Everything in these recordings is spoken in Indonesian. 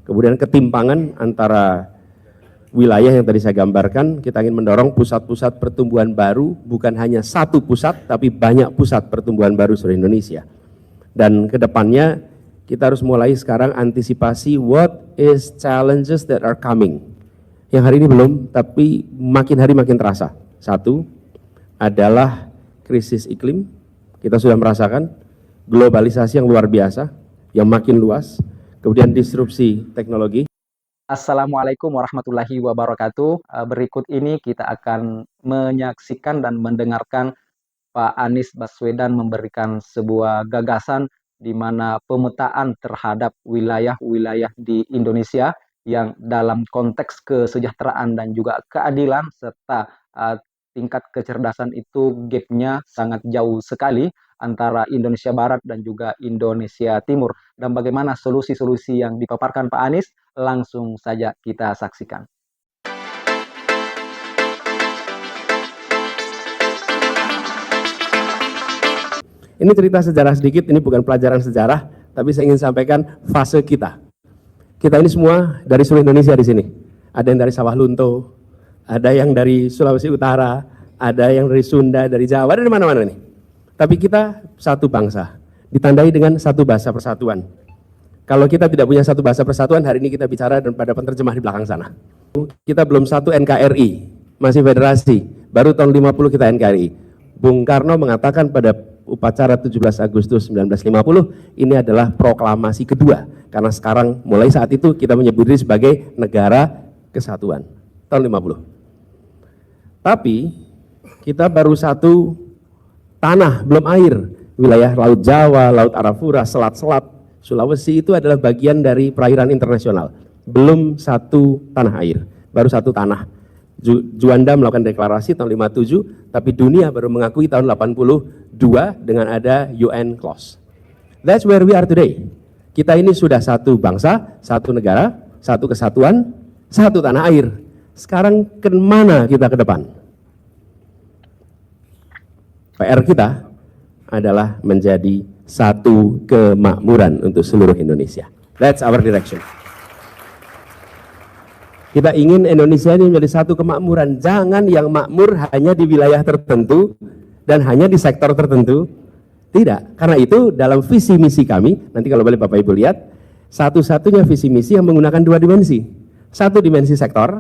Kemudian ketimpangan antara wilayah yang tadi saya gambarkan, kita ingin mendorong pusat-pusat pertumbuhan baru, bukan hanya satu pusat, tapi banyak pusat pertumbuhan baru seluruh Indonesia. Dan kedepannya kita harus mulai sekarang antisipasi what is challenges that are coming. Yang hari ini belum, tapi makin hari makin terasa. Satu adalah krisis iklim, kita sudah merasakan globalisasi yang luar biasa, yang makin luas, kemudian disrupsi teknologi. Assalamualaikum warahmatullahi wabarakatuh. Berikut ini kita akan menyaksikan dan mendengarkan Pak Anies Baswedan memberikan sebuah gagasan di mana pemetaan terhadap wilayah-wilayah di Indonesia yang dalam konteks kesejahteraan dan juga keadilan serta tingkat kecerdasan itu gapnya sangat jauh sekali antara Indonesia Barat dan juga Indonesia Timur. Dan bagaimana solusi-solusi yang dipaparkan Pak Anies, langsung saja kita saksikan. Ini cerita sejarah sedikit, ini bukan pelajaran sejarah, tapi saya ingin sampaikan fase kita. Kita ini semua dari seluruh Indonesia di sini. Ada yang dari Sawah Lunto, ada yang dari Sulawesi Utara, ada yang dari Sunda, dari Jawa, dari mana-mana nih. Tapi kita satu bangsa, ditandai dengan satu bahasa persatuan. Kalau kita tidak punya satu bahasa persatuan, hari ini kita bicara dan pada penerjemah di belakang sana. Kita belum satu NKRI, masih federasi, baru tahun 50 kita NKRI. Bung Karno mengatakan pada upacara 17 Agustus 1950, ini adalah proklamasi kedua. Karena sekarang, mulai saat itu kita menyebut diri sebagai negara kesatuan, tahun 50. Tapi, kita baru satu tanah, belum air. Wilayah Laut Jawa, Laut Arafura, selat-selat, Sulawesi itu adalah bagian dari perairan internasional. Belum satu tanah air, baru satu tanah. Juanda melakukan deklarasi tahun 57, tapi dunia baru mengakui tahun 82 dengan ada UN Clause. That's where we are today. Kita ini sudah satu bangsa, satu negara, satu kesatuan, satu tanah air. Sekarang kemana kita ke depan? PR kita adalah menjadi satu kemakmuran untuk seluruh Indonesia. That's our direction. Kita ingin Indonesia ini menjadi satu kemakmuran. Jangan yang makmur hanya di wilayah tertentu dan hanya di sektor tertentu. Tidak. Karena itu dalam visi misi kami, nanti kalau boleh Bapak Ibu lihat, satu-satunya visi misi yang menggunakan dua dimensi. Satu dimensi sektor,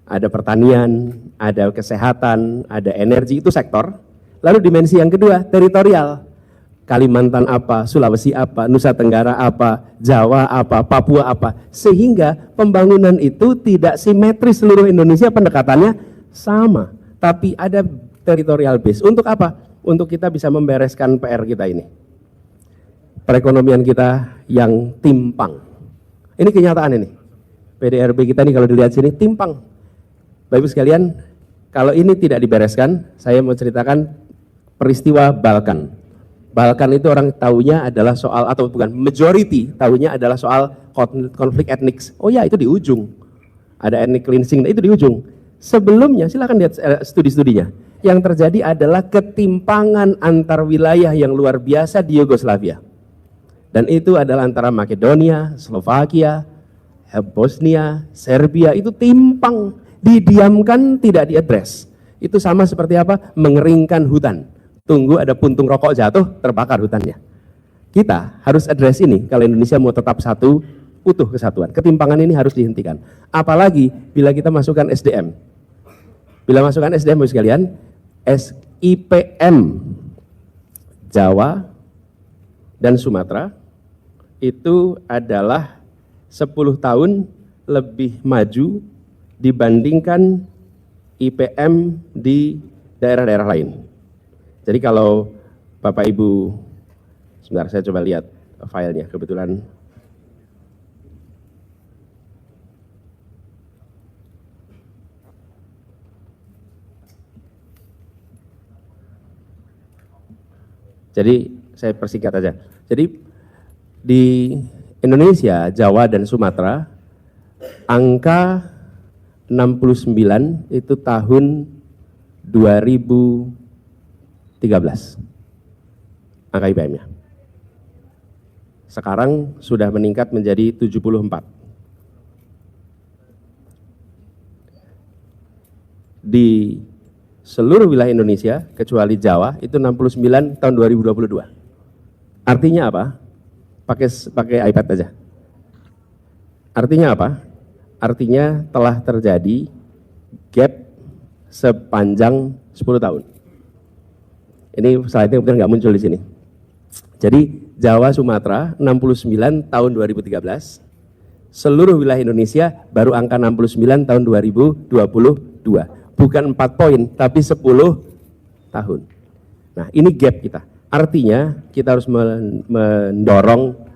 ada pertanian, ada kesehatan, ada energi, itu sektor. Lalu dimensi yang kedua, teritorial. Kalimantan apa, Sulawesi apa, Nusa Tenggara apa, Jawa apa, Papua apa. Sehingga pembangunan itu tidak simetris seluruh Indonesia, pendekatannya sama. Tapi ada territorial base. Untuk apa? Untuk kita bisa membereskan PR kita ini. Perekonomian kita yang timpang. Ini kenyataan ini. PDRB kita ini kalau dilihat sini timpang. Bapak Ibu sekalian, kalau ini tidak dibereskan, saya mau ceritakan peristiwa Balkan. Balkan itu orang tahunya adalah soal, atau bukan, majority tahunya adalah soal konflik etnik. Oh ya, itu di ujung. Ada ethnic cleansing, itu di ujung. Sebelumnya, silakan lihat studi-studinya. Yang terjadi adalah ketimpangan antar wilayah yang luar biasa di Yugoslavia. Dan itu adalah antara Makedonia, Slovakia, Bosnia, Serbia, itu timpang. Didiamkan, tidak diadres. Itu sama seperti apa? Mengeringkan hutan. Tunggu ada puntung rokok jatuh, terbakar hutannya. Kita harus address ini kalau Indonesia mau tetap satu, utuh kesatuan. Ketimpangan ini harus dihentikan. Apalagi bila kita masukkan SDM. Bila masukkan SDM, Bapak sekalian, IPM Jawa dan Sumatera itu adalah 10 tahun lebih maju dibandingkan IPM di daerah-daerah lain. Jadi kalau Bapak Ibu, sebentar saya coba lihat filenya kebetulan. Jadi saya persingkat aja. Jadi di Indonesia, Jawa dan Sumatera, angka 69 itu tahun 2013. Angka IPM-nya. sekarang sudah meningkat menjadi 74. Di seluruh wilayah Indonesia, kecuali Jawa, itu 69 tahun 2022. Artinya apa? Pakai iPad aja. Artinya apa? Artinya telah terjadi gap sepanjang 10 tahun. Ini slide-nya kemudian nggak muncul di sini. Jadi Jawa Sumatera 69 tahun 2013, seluruh wilayah Indonesia baru angka 69 tahun 2022. Bukan 4 poin, tapi 10 tahun. Nah, ini gap kita. Artinya kita harus mendorong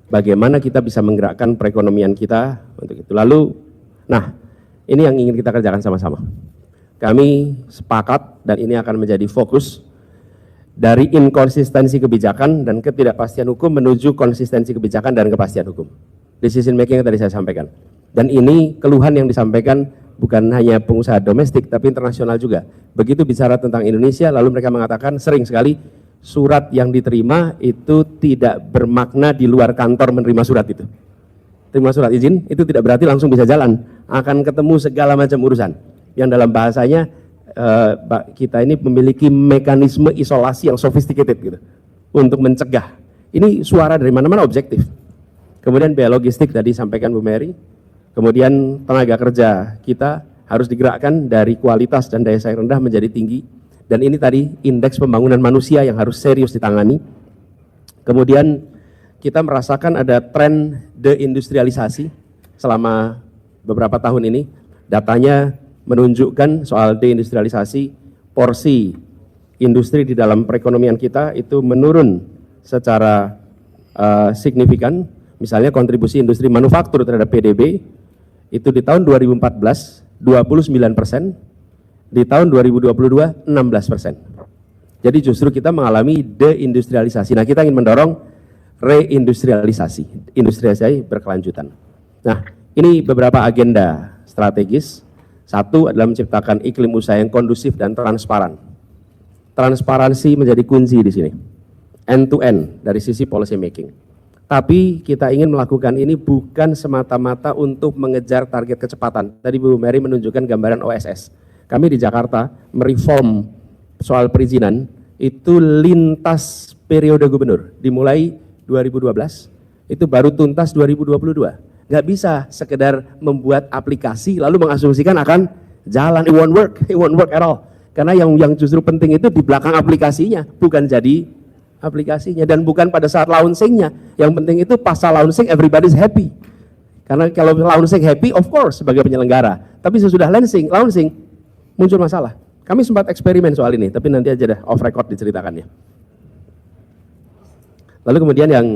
bagaimana kita bisa menggerakkan perekonomian kita untuk itu. Lalu, nah, ini yang ingin kita kerjakan sama-sama. Kami sepakat dan ini akan menjadi fokus dari inkonsistensi kebijakan dan ketidakpastian hukum menuju konsistensi kebijakan dan kepastian hukum. Decision making yang tadi saya sampaikan. Dan ini keluhan yang disampaikan bukan hanya pengusaha domestik, tapi internasional juga. Begitu bicara tentang Indonesia, lalu mereka mengatakan sering sekali surat yang diterima itu tidak bermakna di luar kantor menerima surat itu. Terima surat izin, itu tidak berarti langsung bisa jalan. Akan ketemu segala macam urusan. Yang dalam bahasanya, kita ini memiliki mekanisme isolasi yang sophisticated gitu, untuk mencegah. Ini suara dari mana-mana objektif. Kemudian biaya logistik tadi sampaikan Bu Mary. Kemudian tenaga kerja kita harus digerakkan dari kualitas dan daya saing rendah menjadi tinggi. Dan ini tadi indeks pembangunan manusia yang harus serius ditangani. Kemudian kita merasakan ada tren deindustrialisasi selama beberapa tahun ini. Datanya menunjukkan soal deindustrialisasi, porsi industri di dalam perekonomian kita itu menurun secara signifikan. Misalnya kontribusi industri manufaktur terhadap PDB itu di tahun 2014 29%, di tahun 2022 16%. Jadi justru kita mengalami deindustrialisasi. Nah, kita ingin mendorong reindustrialisasi, industrialisasi berkelanjutan. Nah, ini beberapa agenda strategis. Satu adalah menciptakan iklim usaha yang kondusif dan transparan. Transparansi menjadi kunci di sini. End to end dari sisi policy making. Tapi kita ingin melakukan ini bukan semata-mata untuk mengejar target kecepatan. Tadi Bu Mary menunjukkan gambaran OSS. Kami di Jakarta mereform soal perizinan itu lintas periode gubernur. Dimulai 2012, itu baru tuntas 2022. Nggak bisa sekedar membuat aplikasi lalu mengasumsikan akan jalan. It won't work at all. Karena yang justru penting itu di belakang aplikasinya, bukan jadi aplikasinya, dan bukan pada saat launchingnya. Yang penting itu pasca launching everybody's happy. Karena kalau launching happy, of course sebagai penyelenggara. Tapi sesudah launching muncul masalah. Kami sempat eksperimen soal ini, tapi nanti aja dah off record diceritakannya. Lalu kemudian yang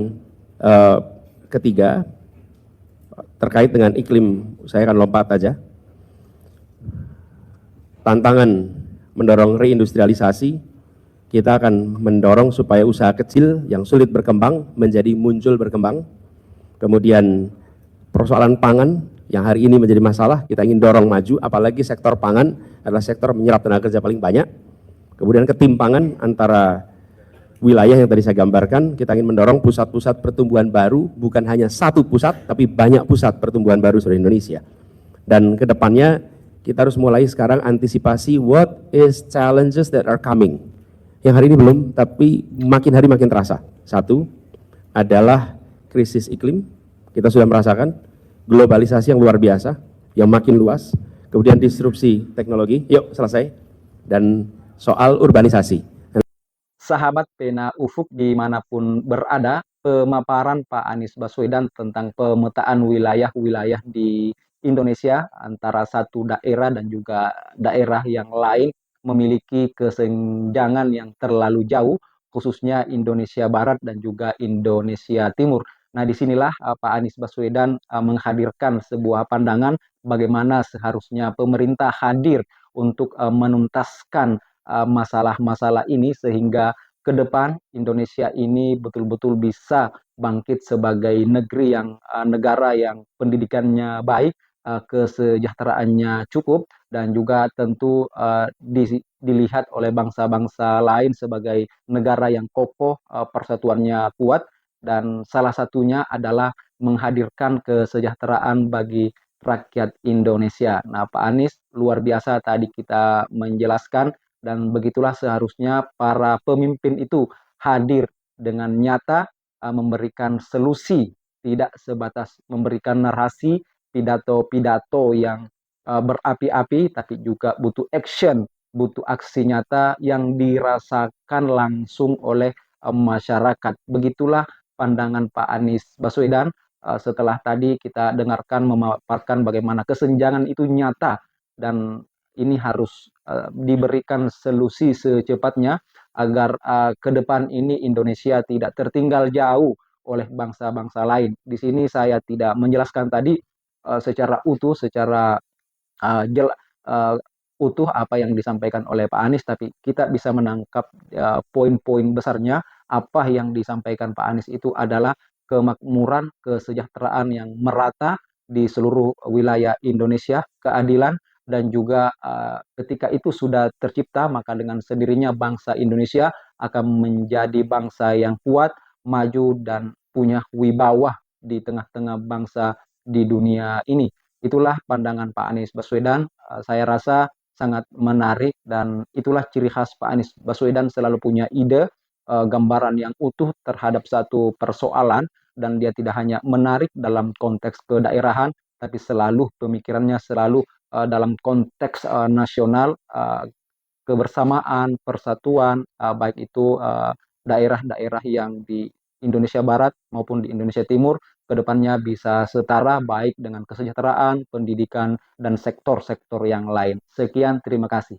ketiga terkait dengan iklim, saya akan lompat aja. Tantangan mendorong reindustrialisasi. Kita akan mendorong supaya usaha kecil yang sulit berkembang menjadi muncul berkembang. Kemudian persoalan pangan yang hari ini menjadi masalah, kita ingin dorong maju, apalagi sektor pangan adalah sektor menyerap tenaga kerja paling banyak. Kemudian ketimpangan antara wilayah yang tadi saya gambarkan, kita ingin mendorong pusat-pusat pertumbuhan baru, bukan hanya satu pusat, tapi banyak pusat pertumbuhan baru seluruh Indonesia. Dan kedepannya kita harus mulai sekarang antisipasi what is challenges that are coming. Yang hari ini belum, tapi makin hari makin terasa. Satu adalah krisis iklim, kita sudah merasakan globalisasi yang luar biasa, yang makin luas, kemudian disrupsi teknologi, yuk selesai, dan soal urbanisasi. Sahabat Pena Ufuk dimanapun berada, pemaparan Pak Anies Baswedan tentang pemetaan wilayah-wilayah di Indonesia antara satu daerah dan juga daerah yang lain memiliki kesenjangan yang terlalu jauh, khususnya Indonesia Barat dan juga Indonesia Timur. Nah, disinilah Pak Anies Baswedan menghadirkan sebuah pandangan bagaimana seharusnya pemerintah hadir untuk menuntaskan masalah-masalah ini sehingga ke depan Indonesia ini betul-betul bisa bangkit sebagai negara yang pendidikannya baik, kesejahteraannya cukup, dan juga tentu dilihat oleh bangsa-bangsa lain sebagai negara yang kokoh, persatuannya kuat, dan salah satunya adalah menghadirkan kesejahteraan bagi rakyat Indonesia. Nah, Pak Anies luar biasa tadi kita menjelaskan, dan begitulah seharusnya para pemimpin itu hadir dengan nyata, memberikan solusi, tidak sebatas memberikan narasi, pidato-pidato yang berapi-api, tapi juga butuh action, butuh aksi nyata yang dirasakan langsung oleh masyarakat. Begitulah pandangan Pak Anies Baswedan. Setelah tadi kita dengarkan memaparkan bagaimana kesenjangan itu nyata, dan ini harus diberikan solusi secepatnya agar ke depan ini Indonesia tidak tertinggal jauh oleh bangsa-bangsa lain. Di sini saya tidak menjelaskan tadi secara utuh, secara uh, jel, uh, utuh apa yang disampaikan oleh Pak Anies, tapi kita bisa menangkap poin-poin besarnya. Apa yang disampaikan Pak Anies itu adalah kemakmuran, kesejahteraan yang merata di seluruh wilayah Indonesia, keadilan, dan juga ketika itu sudah tercipta, maka dengan sendirinya bangsa Indonesia akan menjadi bangsa yang kuat, maju, dan punya wibawa di tengah-tengah bangsa di dunia ini. Itulah pandangan Pak Anies Baswedan. Saya rasa sangat menarik, dan itulah ciri khas Pak Anies Baswedan, selalu punya ide, gambaran yang utuh terhadap satu persoalan, dan dia tidak hanya menarik dalam konteks kedaerahan, tapi selalu pemikirannya selalu dalam konteks nasional, kebersamaan, persatuan, baik itu daerah-daerah yang di Indonesia Barat maupun di Indonesia Timur, kedepannya bisa setara baik dengan kesejahteraan, pendidikan, dan sektor-sektor yang lain. Sekian, terima kasih.